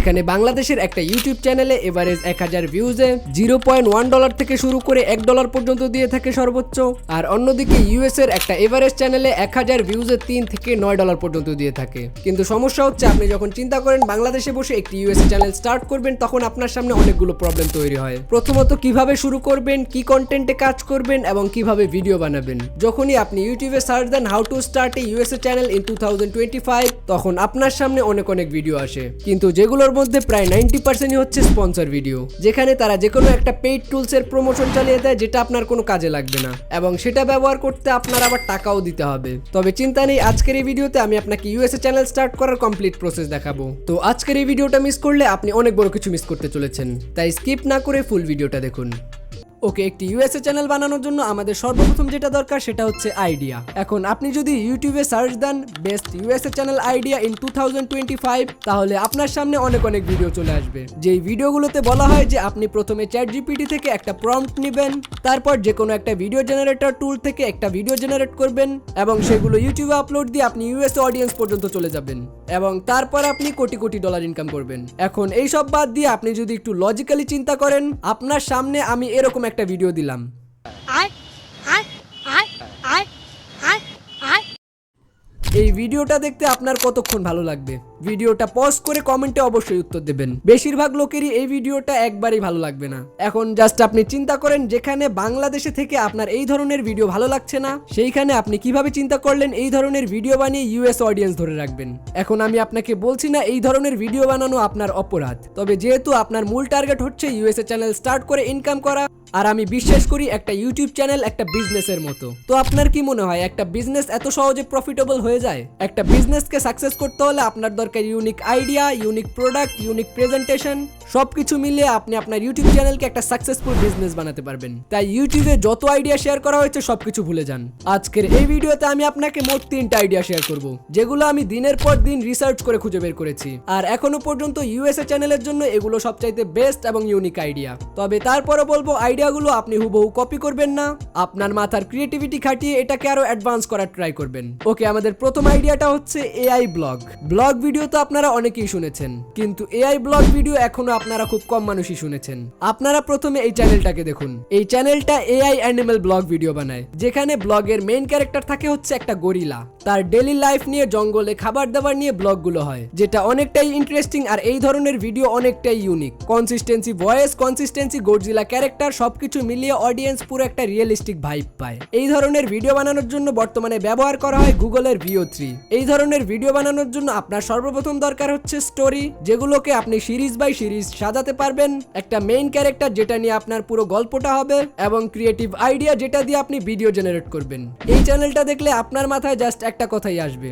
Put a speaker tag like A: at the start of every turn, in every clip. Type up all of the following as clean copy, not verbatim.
A: যেখানে বাংলাদেশের একটা ইউটিউব চ্যানেলে এভারেজ 1000 ভিউজে $0.1 থেকে শুরু করে $1 পর্যন্ত দিয়ে থাকে সর্বোচ্চ। আর অন্যদিকে ইউএস এর একটা এভারেজ চ্যানেলে 1000 ভিউজে $3 থেকে $9 পর্যন্ত দিয়ে থাকে। কিন্তু সমস্যা হচ্ছে আপনি যখন চিন্তা করেন বাংলাদেশে বসে একটি ইউএস চ্যানেল স্টার্ট করবেন, তখন আপনার সামনে অনেকগুলো প্রবলেম তৈরি হয়। প্রথমত কিভাবে শুরু করবেন, কি কন্টেন্টে কাজ করবেন এবং কিভাবে ভিডিও বানাবেন। যখনই আপনি ইউটিউবে সার্চ দেন how to start a USA channel in 2025, তখন আপনার সামনে অনেক ভিডিও আসে, কিন্তু যেগুলোর মধ্যে প্রায় 90%ই হচ্ছে স্পন্সর ভিডিও, যেখানে তারা যে কোনো একটা পেইড টুলস এর প্রমোশন চালিয়ে দেয় যেটা আপনার কোনো কাজে লাগবে না এবং সেটা ব্যবহার করতে আপনার আবার টাকাও দিতে হবে। তবে চিন্তা নেই, আজকের এই ভিডিওতে আমি আপনাকে ইউএসএ চ্যানেল স্টার্ট করার কমপ্লিট প্রসেস দেখাবো। তো আজকের এই ভিডিওটা মিস করলে আপনি অনেক বড় কিছু মিস করতে চলেছেন, তাই স্কিপ না করে ফুল ভিডিওটা দেখুন। ওকে, একটি ইউএসএ চ্যানেল বানানোর জন্য আমাদের সর্বপ্রথম যেটা দরকার সেটা হচ্ছে আইডিয়া। এখন আপনি যদি ইউটিউবে সার্চ দেন best USA channel idea in 2025, তাহলে আপনার সামনে অনেক ভিডিও চলে আসবে। যেই ভিডিওগুলোতে বলা হয় যে আপনি প্রথমে চ্যাটজিপিটি থেকে একটা প্রম্পট নেবেন, তারপর যে কোনো একটা ভিডিও জেনারেটর টুল থেকে একটা ভিডিও জেনারেট করবেন এবং সেগুলো ইউটিউবে আপলোড দিয়ে আপনি ইউএসএ অডিয়েন্স পর্যন্ত চলে যাবেন এবং তারপর আপনি কোটি ডলার ইনকাম করবেন। এখন এই সব বাদ দিয়ে আপনি যদি একটু লজিক্যালি চিন্তা করেন, আপনার সামনে আমি এরকম একটা ভিডিও দিলাম। এই ভিডিওটা দেখতে আপনার কতক্ষণ ভালো লাগবে? ভিডিওটা পজ করে কমেন্টে অবশ্যই উত্তর দেবেন। বেশিরভাগ লোকেরই এই ভিডিওটা একবারই ভালো লাগবে না। এখন জাস্ট আপনি চিন্তা করেন, যেখানে বাংলাদেশে থেকে আপনার এই ধরনের ভিডিও ভালো লাগছে না, সেইখানে আপনি কিভাবে চিন্তা করলেন এই ধরনের ভিডিও বানিয়ে ইউএস অডিয়েন্স ধরে রাখবেন। এখন আমি আপনাকে বলছি না এই ধরনের ভিডিও বানানো আপনার অপরাধ, তবে যেহেতু আপনার মূল টার্গেট হচ্ছে ইউএসএ চ্যানেল স্টার্ট করে ইনকাম করা, আর আমি বিশ্বাস করি একটা ইউটিউব চ্যানেল একটা বিজনেসের মতো, তো আপনার কি মনে হয় একটা বিজনেস এত সহজে প্রফিটেবল হয়ে যায়? একটা বিজনেসকে সাকসেস করতে হলে আপনার দরকার unique idea, unique product, unique presentation, সবকিছু মিলিয়ে আপনি আপনার ইউটিউব চ্যানেলকে একটা সাকসেসফুল বিজনেস বানাতে পারবেন। তাই ইউটিউবে যত আইডিয়া শেয়ার করা হয়েছে সবকিছু ভুলে যান। আজকের এই ভিডিওতে আমি আপনাকে মোট 3টা আইডিয়া শেয়ার করব, যেগুলো আমি দিনের পর দিন রিসার্চ করে খুঁজে বের করেছি, আর এখনো পর্যন্ত ইউএসএ চ্যানেলের জন্য এগুলো সবচাইতে বেস্ট এবং ইউনিক আইডিয়া। তবে তারপরও বলবো আইডিয়াগুলো আপনি হুবহু কপি করবেন না, আপনার মাথার ক্রিয়েটিভিটি খাটিয়ে এটাকে আরো অ্যাডভান্স করার ট্রাই করবেন। ওকে, আমাদের প্রথম আইডিয়াটা হচ্ছে এআই ব্লগ। ব্লগ ভিডিও তো আপনারা অনেকেই শুনেছেন, কিন্তু এআই ব্লগ ভিডিও এখনো আপনারা খুব কম মানুষই শুনেছেন। আপনারা প্রথমে এই চ্যানেলটাকে দেখুন। এই চ্যানেলটা এআই অ্যানিমেল ব্লগ ভিডিও বানায়, যেখানে ব্লগের মেইন ক্যারেক্টার থাকে হচ্ছে একটা গরিলা। তার ডেইলি লাইফ নিয়ে, জঙ্গলে খাবার দাবার নিয়ে ব্লগগুলো হয়, যেটা অনেকটাই ইন্টারেস্টিং। আর এই ধরনের ভিডিও অনেকটাই unique. Consistency voice, consistency Godzilla character, সবকিছু মিলিয়ে অডিয়েন্স পুরো একটা রিয়েলিস্টিক ভাইব পায়। এই ধরনের ভিডিও বানানোর জন্য বর্তমানে ব্যবহার করা হয় গুগলের VO3। এই ধরনের ভিডিও বানানোর জন্য আপনার সর্বপ্রথম দরকার হচ্ছে স্টোরি, যেগুলোকে আপনি সিরিজ বাই সিরিজ সাজাতে পারবেন। একটা মেইন ক্যারেক্টার যেটা নিয়ে আপনার পুরো গল্পটা হবে, এবং ক্রিয়েটিভ আইডিয়া যেটা দিয়ে আপনি ভিডিও জেনারেট করবেন। এই চ্যানেলটা দেখলে আপনার মাথায় জাস্ট একটা কথাই আসবে,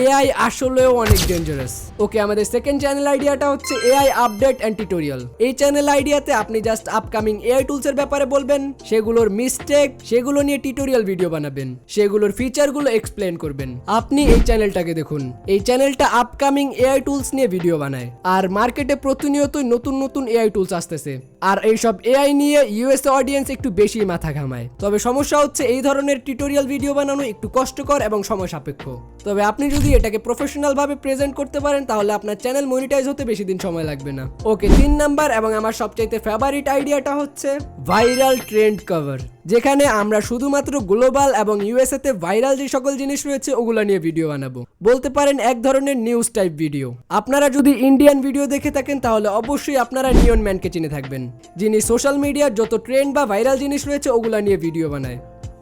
A: এআই আসলেও অনেক ডেঞ্জারাস। ওকে, আমাদের সেকেন্ড চ্যানেল আইডিয়াটা হচ্ছে এআই আপডেট এন্ড টিউটোরিয়াল। এই চ্যানেল আইডিয়াতে আপনি জাস্ট আপকামিং এআই টুলস এর ব্যাপারে বলবেন, সেগুলোর মিস্টেক, সেগুলো নিয়ে টিউটোরিয়াল ভিডিও বানাবেন, সেগুলোর ফিচারগুলো এক্সপ্লেন করবেন। আপনি এই চ্যানেলটাকে দেখুন। এই চ্যানেলটা আপকামিং এআই টুলস নিয়ে ভিডিও বানায়, আর মার্কেটে প্রতিনিয়তই নতুন এআই টুলস আসতেছে, আর এইসব এআই নিয়ে ইউএসএ অডিয়েন্স একটু বেশি মাথা ঘামায়। তবে সমস্যা হচ্ছে এই ধরনের টিউটোরিয়াল ভিডিও বানানো একটু কষ্টকর এবং সময় সাপেক্ষ। তবে আপনি যদি এটাকে প্রফেশনাল ভাবে প্রেজেন্ট করতে পারেন, তাহলে আপনার চ্যানেল মনিটাইজ হতে বেশি দিন সময় লাগবে না। ওকে, 3 নাম্বার এবং আমার সবচাইতে ফেভারিট আইডিয়াটা হচ্ছে ভাইরাল ট্রেন্ড কভার, যেখানে আমরা শুধুমাত্র গ্লোবাল এবং ইউএসএ তে ভাইরাল যে সকল জিনিস রয়েছে ওগুলা নিয়ে ভিডিও বানাবো। বলতে পারেন এক ধরনের নিউজ টাইপ ভিডিও। আপনারা যদি ইন্ডিয়ান ভিডিও দেখে থাকেন, তাহলে অবশ্যই আপনারা নিয়ন ম্যানকে চিনে থাকবেন, যিনি সোশ্যাল মিডিয়ার যত ট্রেন্ড বা ভাইরাল জিনিস রয়েছে ওগুলা নিয়ে ভিডিও বানায়।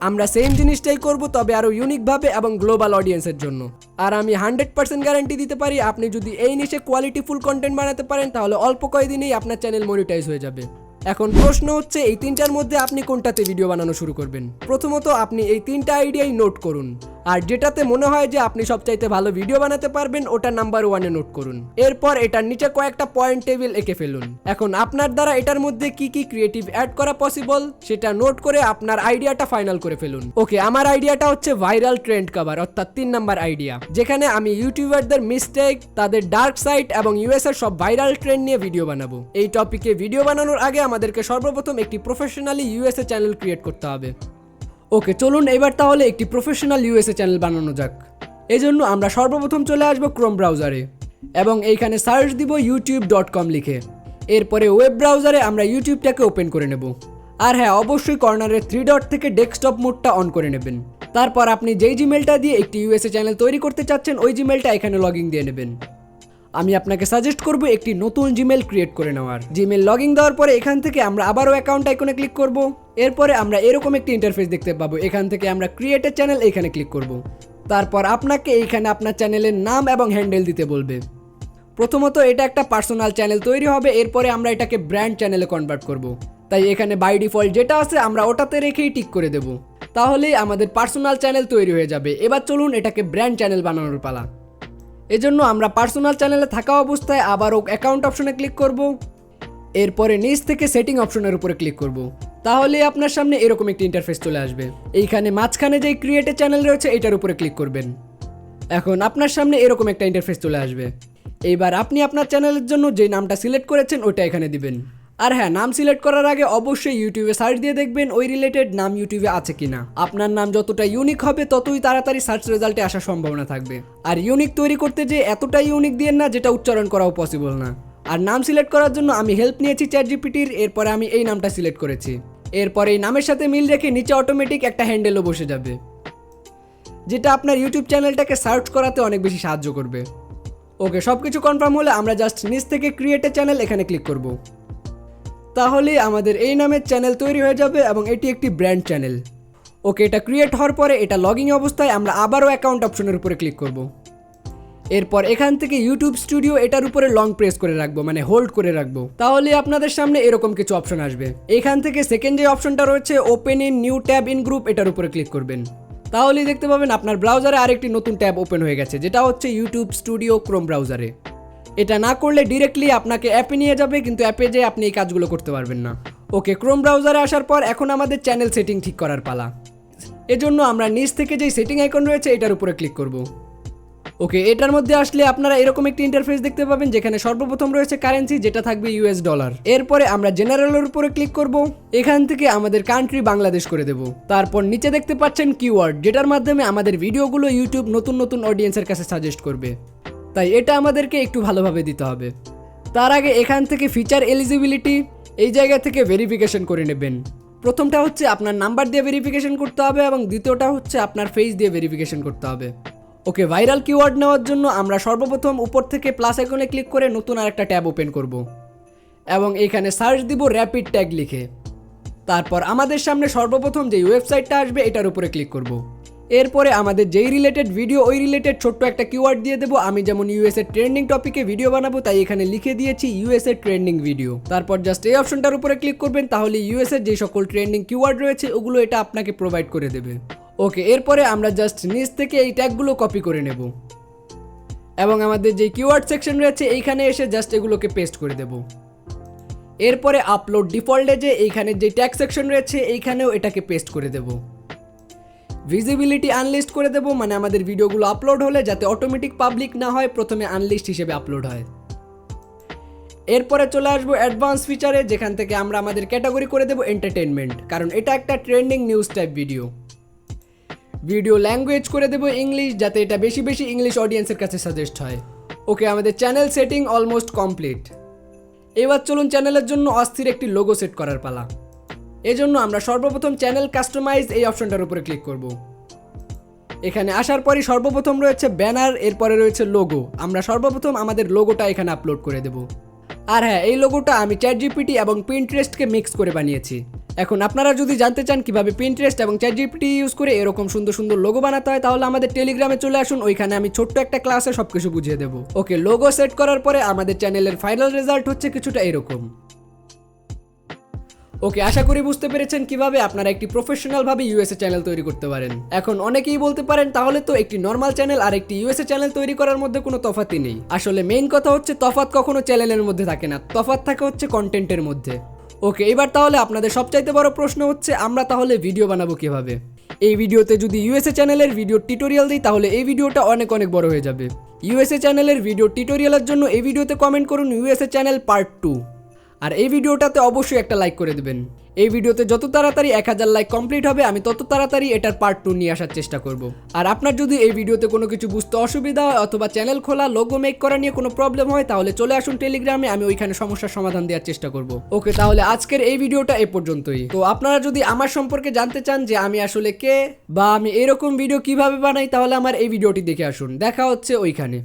A: আমরা সেম জিনিসটাই করব, তবে আরো ইউনিক ভাবে এবং গ্লোবাল অডিয়েন্সের জন্য। আর আমি 100% গ্যারান্টি দিতে পারি, আপনি যদি এই নিশে কোয়ালিটিফুল কন্টেন্ট বানাতে পারেন, তাহলে অল্প কয়েকদিনেই আপনার চ্যানেল মনিটাইজ হয়ে যাবে। এখন প্রশ্ন হচ্ছে এই 3টার মধ্যে আপনি কোনটাতে ভিডিও বানানো শুরু করবেন? প্রথমত আপনি এই 3টা আইডিয়াই নোট করুন, আর যেটাতে মনে হয় যে আপনি সবচাইতে ভালো ভিডিও বানাতে পারবেন ওটা নাম্বার 1-এ নোট করুন। এরপর এটার নিচে কয়েকটা পয়েন্ট টেবিল এঁকে ফেলুন। এখন আপনার দ্বারা এটার মধ্যে কি কি ক্রিয়েটিভ অ্যাড করা পসিবল সেটা নোট করে আপনার আইডিয়াটা ফাইনাল করে ফেলুন। ওকে, আমার আইডিয়াটা হচ্ছে ভাইরাল ট্রেন্ড কভার, অর্থাৎ 3 নাম্বার আইডিয়া, যেখানে আমি ইউটিউবারদের মিস্টেক, তাদের ডার্ক সাইড এবং ইউএস এর সব ভাইরাল ট্রেন্ড নিয়ে ভিডিও বানাবো। এই টপিকে ভিডিও বানানোর আগে আমাদেরকে সর্বপ্রথম একটি প্রফেশনালি ইউএসএ চ্যানেল ক্রিয়েট করতে হবে। ওকে, চলুন এবার তাহলে একটি প্রফেশনাল ইউএসএ চ্যানেল বানানো যাক। এজন্য আমরা সর্বপ্রথম চলে আসবো ক্রোম ব্রাউজারে। এবং এইখানে সার্চ দিব youtube.com লিখে। এরপরে ওয়েব ব্রাউজারে আমরা ইউটিউবটাকে ওপেন করে নেব। আর হ্যাঁ, অবশ্যই কর্নারের 3 ডট থেকে ডেস্কটপ মোডটা অন করে নেবেন। তারপর আপনি যেই জিমেলটা দিয়ে একটি ইউএসএ চ্যানেল তৈরি করতে চাচ্ছেন ওই জিমেলটা এখানে লগইন দিয়ে নেবেন। আমি আপনাকে সাজেস্ট করব একটি নতুন জিমেল ক্রিয়েট করে নেওয়ার। জিমেল লগইন দেওয়ার পরে এখান থেকে আমরা আবারও অ্যাকাউন্ট আইকনে ক্লিক করব। এরপরে আমরা এরকম একটি ইন্টারফেস দেখতে পাবো। এখান থেকে আমরা ক্রিয়েট এ চ্যানেল এখানে ক্লিক করব। তারপর আপনাকে এইখানে আপনার চ্যানেলের নাম এবং হ্যান্ডেল দিতে বলবে। প্রথমত এটা একটা পার্সোনাল চ্যানেল তৈরি হবে, এরপরে আমরা এটাকে ব্র্যান্ড চ্যানেলে কনভার্ট করব। তাই এখানে বাই ডিফল্ট যেটা আছে আমরা ওটাতে রেখেই টিক করে দেব। তাহলেই আমাদের পার্সোনাল চ্যানেল তৈরি হয়ে যাবে। এবার চলুন এটাকে ব্র্যান্ড চ্যানেল বানানোর পালা। এজন্য আমরা পার্সোনাল চ্যানেলে থাকা অবস্থায় আবারও অ্যাকাউন্ট অপশনে ক্লিক করব। এরপরে নিচ থেকে সেটিং অপশনের উপরে ক্লিক করব। তাহলে আপনার সামনে এরকম একটি ইন্টারফেস চলে আসবে। এইখানে মাঝখানে যেই ক্রিয়েট এ চ্যানেল রয়েছে এটার উপরে ক্লিক করবেন। এখন আপনার সামনে এরকম একটা ইন্টারফেস চলে আসবে। এইবার আপনি আপনার চ্যানেলের জন্য যে নামটা সিলেক্ট করেছেন ওটা এখানে দিবেন। আর হ্যাঁ, নাম সিলেক্ট করার আগে অবশ্যই ইউটিউবে সার্চ দিয়ে দেখবেন ওই রিলেটেড নাম ইউটিউবে আছে কিনা। আপনার নাম যতটা ইউনিক হবে ততই তাড়াতাড়ি সার্চ রেজাল্টে আসার সম্ভাবনা থাকবে। আর ইউনিক তৈরি করতে যে এতটাই ইউনিক দিয়েন না যেটা উচ্চারণ করাও পসিবল না। আর নাম সিলেক্ট করার জন্য আমি হেল্প নিয়েছি চ্যাটজিপিটির। এরপরে আমি এই নামটা সিলেক্ট করেছি। এরপরে এই নামের সাথে মিল রেখে নিচে অটোমেটিক একটা হ্যান্ডেলও বসে যাবে, যেটা আপনার ইউটিউব চ্যানেলটাকে সার্চ করাতে অনেক বেশি সাহায্য করবে। ওকে, সব কিছু কনফার্ম হলে আমরা জাস্ট নিচ থেকে ক্রিয়েট এ চ্যানেল এখানে ক্লিক করব। তাহলে আমাদের এই নামের চ্যানেল তৈরি হয়ে যাবে এবং এটি একটি ব্র্যান্ড চ্যানেল। ওকে, এটা ক্রিয়েট হওয়ার পরে এটা লগইন অবস্থায় আমরা আবারও অ্যাকাউন্ট অপশনের উপরে ক্লিক করব। এরপর এখান থেকে ইউটিউব স্টুডিও এটার উপরে লং প্রেস করে রাখবো, মানে হোল্ড করে রাখবো। তাহলে আপনাদের সামনে এরকম কিছু অপশন আসবে। এখান থেকে সেকেন্ড যে অপশনটা রয়েছে open in new tab in group, এটার উপরে ক্লিক করবেন। তাহলেই দেখতে পাবেন আপনার ব্রাউজারে আরেকটি নতুন ট্যাব ওপেন হয়ে গেছে, যেটা হচ্ছে ইউটিউব স্টুডিও ক্রোম ব্রাউজারে। এটা না করলে ডিরেক্টলি আপনাকে অ্যাপে নিয়ে যাবে, কিন্তু অ্যাপে যেয়ে আপনি এই কাজগুলো করতে পারবেন না। ওকে, ক্রোম ব্রাউজারে আসার পর এখন আমাদের চ্যানেল সেটিং ঠিক করার পালা। এজন্য আমরা নিচ থেকে যেই সেটিং আইকন রয়েছে এটার উপরে ক্লিক করব। ওকে, এটার মধ্যে আসলে আপনারা এরকম একটি ইন্টারফেস দেখতে পাবেন, যেখানে সর্বপ্রথম রয়েছে কারেন্সি, যেটা থাকবে ইউএস ডলার। এরপরে আমরা জেনারেলের উপরে ক্লিক করব। এখান থেকে আমাদের কান্ট্রি বাংলাদেশ করে দেব। তারপর নিচে দেখতে পাচ্ছেন কিওয়ার্ড, যেটার মাধ্যমে আমাদের ভিডিওগুলো ইউটিউব নতুন নতুন অডিয়েন্সের কাছে সাজেস্ট করবে। তাই এটা আমাদেরকে একটু ভালোভাবে দিতে হবে। তার আগে এখান থেকে ফিচার এলিজিবিলিটি এই জায়গা থেকে ভেরিফিকেশন করে নেবেন। প্রথমটা হচ্ছে আপনার নাম্বার দিয়ে ভেরিফিকেশন করতে হবে এবং দ্বিতীয়টা হচ্ছে আপনার ফেস দিয়ে ভেরিফিকেশন করতে হবে। ওকে, ভাইরাল কিওয়ার্ড নেওয়ার জন্য আমরা সর্বপ্রথম উপর থেকে প্লাস আইকনে ক্লিক করে নতুন আরেকটা ট্যাব ওপেন করব এবং এখানে সার্চ দিব র্যাপিড ট্যাগ লিখে। তারপর আমাদের সামনে সর্বপ্রথম যে ওয়েবসাইটটা আসবে এটার উপরে ক্লিক করব। এরপরে আমাদের যেই রিলেটেড ভিডিও ওই রিলেটেড ছোট্ট একটা কিওয়ার্ড দিয়ে দেবো। আমি যেমন ইউএসএ ট্রেন্ডিং টপিকে ভিডিও বানাবো, তাই এখানে লিখে দিয়েছি ইউএসএ ট্রেন্ডিং ভিডিও। তারপর জাস্ট এই অপশনটার উপরে ক্লিক করবেন, তাহলে ইউএসএ যে সকল ট্রেন্ডিং কিওয়ার্ড রয়েছে ওগুলো এটা আপনাকে প্রোভাইড করে দেবে। ওকে, এরপরে আমরা জাস্ট নিচ থেকে এই ট্যাগগুলো কপি করে নেব এবং আমাদের যে কিওয়ার্ড সেকশন রয়েছে এইখানে এসে জাস্ট এগুলোকে পেস্ট করে দেব। এরপরে আপলোড ডিফল্টে যে এইখানে যে ট্যাগ সেকশন রয়েছে এইখানেও এটাকে পেস্ট করে দেব। ভিজিবিলিটি আনলিস্ট করে দেব, মানে আমাদের ভিডিওগুলো আপলোড হলে যাতে অটোমেটিক পাবলিক না হয়, প্রথমে আনলিস্ট হিসেবে আপলোড হয়। এরপরে চলে আসবো অ্যাডভান্স ফিচারে, যেখান থেকে আমরা আমাদের ক্যাটাগরি করে দেব এন্টারটেইনমেন্ট, কারণ এটা একটা trending news type video. Video language করে দেব ইংলিশ, যাতে এটা বেশি বেশি ইংলিশ অডিয়েন্সের কাছে সাজেস্ট হয়। ওকে, আমাদের চ্যানেল সেটিং অলমোস্ট কমপ্লিট। এবার চলুন চ্যানেলের জন্য অস্থির একটি লোগো সেট করার পালা। এজন্য আমরা সর্বপ্রথম চ্যানেল কাস্টমাইজ এই অপশনটার উপরে ক্লিক করব। এখানে আসার পরই সর্বপ্রথম রয়েছে ব্যানার, এরপরে রয়েছে লোগো। আমরা সর্বপ্রথম আমাদের লোগোটা এখানে আপলোড করে দেব। আর হ্যাঁ, এই লোগোটা আমি চ্যাটজিপিটি এবং পিন্টারেস্টকে মিক্স করে বানিয়েছি। এখন আপনারা যদি জানতে চান কিভাবে পিন্টারেস্ট এবং চ্যাটজিপিটি ইউজ করে এরকম সুন্দর সুন্দর লোগো বানাতে হয়, তাহলে আমাদের টেলিগ্রামে চলে আসুন, ওইখানে আমি ছোট্ট একটা ক্লাসে সবকিছু বুঝিয়ে দেবো। ওকে, লোগো সেট করার পরে আমাদের চ্যানেলের ফাইনাল রেজাল্ট হচ্ছে কিছুটা এরকম। ওকে, আশা করি বুঝতে পেরেছেন কিভাবে আপনারা একটি প্রফেশনাল ভাবে ইউএসএ চ্যানেল তৈরি করতে পারেন। এখন অনেকেই বলতে পারেন তাহলে তো একটি নর্মাল চ্যানেল আর একটি ইউএসএ চ্যানেল তৈরি করার মধ্যে কোনো তফাৎই নেই। আসলে মেইন কথা হচ্ছে তফাৎ কখনো চ্যানেলের মধ্যে থাকে না, তফাৎ থাকে হচ্ছে কন্টেন্টের মধ্যে। ওকে, এবার তাহলে আপনাদের সবচাইতে বড় প্রশ্ন হচ্ছে আমরা তাহলে ভিডিও বানাবো কিভাবে। এই ভিডিওতে যদি ইউএসএ চ্যানেলের ভিডিও টিউটোরিয়াল দিই তাহলে এই ভিডিওটা অনেক অনেক বড় হয়ে যাবে। ইউএসএ চ্যানেলের ভিডিও টিউটোরিয়ালের জন্য এই ভিডিওতে কমেন্ট করুন ইউএসএ চ্যানেল পার্ট 2। আর এই ভিডিওটাতে অবশ্যই একটা লাইক করে দিবেন। এই ভিডিওতে যত তাড়াতাড়ি 1000 লাইক কমপ্লিট হবে আমি তত তাড়াতাড়ি এটার পার্ট 2 নিয়ে আসার চেষ্টা করব। আর আপনার যদি এই ভিডিওতে কোনো কিছু বুঝতে অসুবিধা হয় অথবা চ্যানেল খোলা লোগো মেক করা নিয়ে কোনো প্রবলেম হয় তাহলে চলে আসুন টেলিগ্রামে, আমি ওইখানে সমস্যার সমাধান দেওয়ার চেষ্টা করব। ওকে, তাহলে আজকের এই ভিডিওটা এ পর্যন্তই। তো আপনারা যদি আমার সম্পর্কে জানতে চান যে আমি আসলে কে বা আমি এরকম ভিডিও কিভাবে বানাই তাহলে আমার এই ভিডিওটি দেখে আসুন। দেখা হচ্ছে ওইখানে।